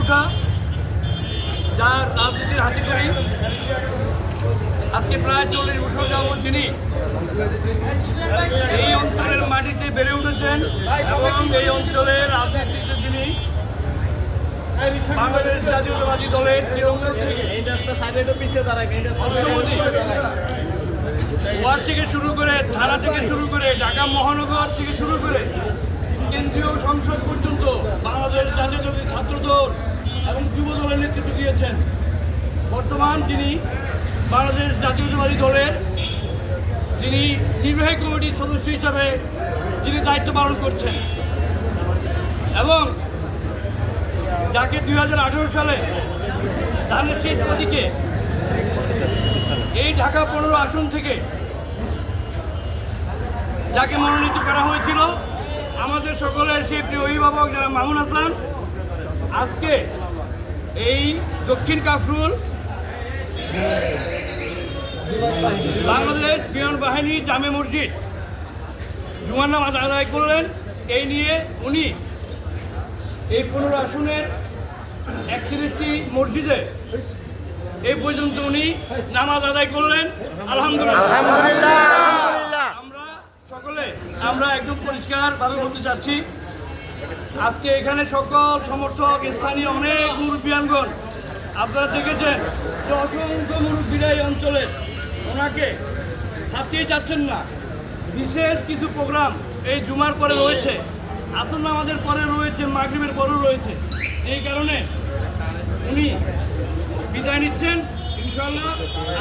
ওঠা, যার রাজনীতির হাতে করি আজকে প্রায় 40 বছর যাবৎ যিনি এই অঞ্চলের মাটিতে বেড়ে উঠেছেন এবং এই অঞ্চলের রাজনীতিতে যিনি বাংলাদেশ জাতীয়তাবাদী দলের তৃণমূল থেকে ওয়ার্ড থেকে শুরু করে, থানা থেকে শুরু করে, ঢাকা মহানগর থেকে শুরু করে কেন্দ্রীয় সংসদ পর্যন্ত বাংলাদেশ জাতীয়তাবাদী ছাত্রদল এবং যুব দলের নেতৃত্ব দিয়েছেন। বর্তমান যিনি বাংলাদেশ জাতীয়তাবাদী দলের যিনি নির্বাহী কমিটির সদস্য হিসাবে যিনি দায়িত্ব পালন করছেন এবং যাকে 2018 সালে ধানের শীষ প্রতীকে এই ঢাকা 15 আসন থেকে যাকে মনোনীত করা হয়েছিল, আমাদের সকলের সেই প্রিয় অভিভাবক যারা মামুন হাসান, আজকে এই দক্ষিণ কাফরুল বাংলাদেশ বিমান বাহিনী জামে মসজিদ জুমার নামাজ আদায় করলেন। এই নিয়ে উনি এই 15 আসনের 31টি মসজিদে এই পর্যন্ত উনি নামাজ আদায় করলেন। আলহামদুলিল্লাহ। আমরা সকলে একদম পরিষ্কারভাবে বলতে চাচ্ছি, আজকে এখানে সকল সমর্থক, স্থানীয় অনেক মুরব্বিয়ানগণ আপনারা দেখেছেন যে অসংখ্য মুরব্বীরা এই অঞ্চলের ওনাকে ছাড়তেই চাচ্ছেন না। বিশেষ কিছু প্রোগ্রাম এই জুমার পরে রয়েছে, আসর নামাজের পরে রয়েছে, মাগরিবের পরেও রয়েছে। এই কারণে উনি বিদায় নিচ্ছেন। ইনশাআল্লাহ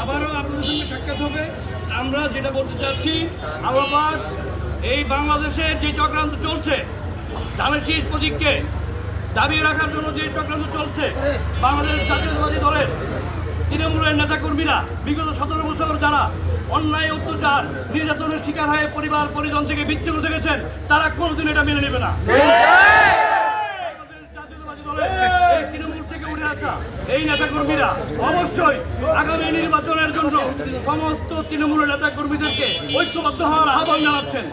আবারও আপনাদের সঙ্গে সাক্ষাৎ হবে। আমরা যেটা বলতে চাচ্ছি, আল্লাহ পাক এই বাংলাদেশের যে চক্রান্ত চলছে, ধানের শীষ প্রতীককে দাবিয়ে রাখার জন্য যে চক্রান্ত চলছে, বাংলাদেশ জাতীয়তাবাদী দলের তৃণমূলের নেতাকর্মীরা বিগত 17 বছর যারা অন্যায়, অত্যাচার, নির্যাতনের শিকার হয়ে পরিবার পরিজন থেকে বিচ্ছিন্ন থেকেছেন, তারা কোনোদিন এটা মেনে নেবে না। জাতীয়তাবাদী দলের এই তৃণমূল থেকে উঠে আসা এই নেতাকর্মীরা অবশ্যই আগামী নির্বাচনের জন্য সমস্ত তৃণমূলের নেতাকর্মীদেরকে ঐক্যবদ্ধ হওয়ার আহ্বান জানাচ্ছেন।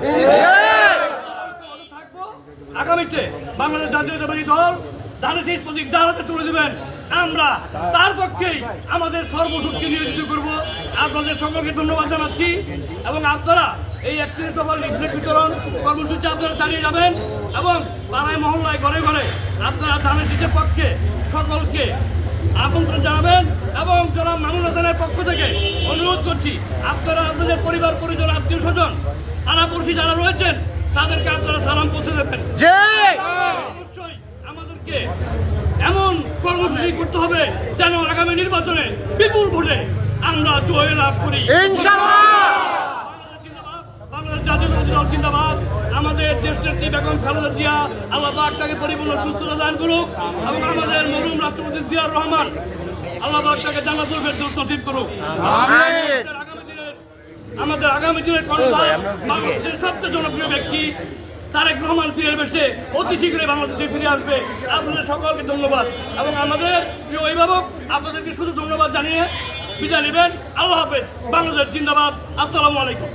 আগামীতে বাংলাদেশ জাতীয়তাবাদী দল ধানের শীষ প্রতীক যার হাতে তুলে দেবেন, আমরা তার পক্ষেই আমাদের সর্বশক্তি নিয়োজিত করব। আপনাদের সকলকে ধন্যবাদ জানাচ্ছি এবং আপনারা এই 31 দফা লিফলেট বিতরণ কর্মসূচি আপনারা চালিয়ে যাবেন এবং পাড়ায় মহল্লায় ঘরে ঘরে আপনারা ধানের শীষের পক্ষে সকলকে আমন্ত্রণ জানাবেন এবং জনাব মামুন হাসানের পক্ষ থেকে অনুরোধ করছি, আপনারা আপনাদের পরিবার পরিজন, আত্মীয় স্বজন, পাড়াপড়শি যারা রয়েছেন তাদেরকে আপনারা সালাম পৌঁছে দেবেন। অবশ্যই আমাদেরকে এমন কর্মসূচি করতে হবে যেন আগামী নির্বাচনে বিপুল ভোটে আমরা জয় লাভ করি। বাংলাদেশ জাতীয়তাবাদী দল জিন্দাবাদ। আমাদের দেশনেত্রী বেগম খালেদা জিয়া, আল্লাহ পাক তাকে পরিপূর্ণ সুস্থতা দান করুক এবং আমাদের মরহুম রাষ্ট্রপতি জিয়াউর রহমান, আল্লাহ পাক তাকে জান্নাতুল ফেরদৌস নসিব করুক। আমাদের আগামী দিনের বাংলাদেশের সবচেয়ে জনপ্রিয় ব্যক্তি তারেক রহমান পীরের বেশে অতি শীঘ্রই বাংলাদেশে ফিরে আসবে। আপনাদের সকলকে ধন্যবাদ এবং আমাদের প্রিয় অভিভাবক আপনাদেরকে শুধু ধন্যবাদ জানিয়ে বিদায় নেবেন। আল্লাহ হাফেজ। বাংলাদেশ জিন্দাবাদ। আসসালামু আলাইকুম।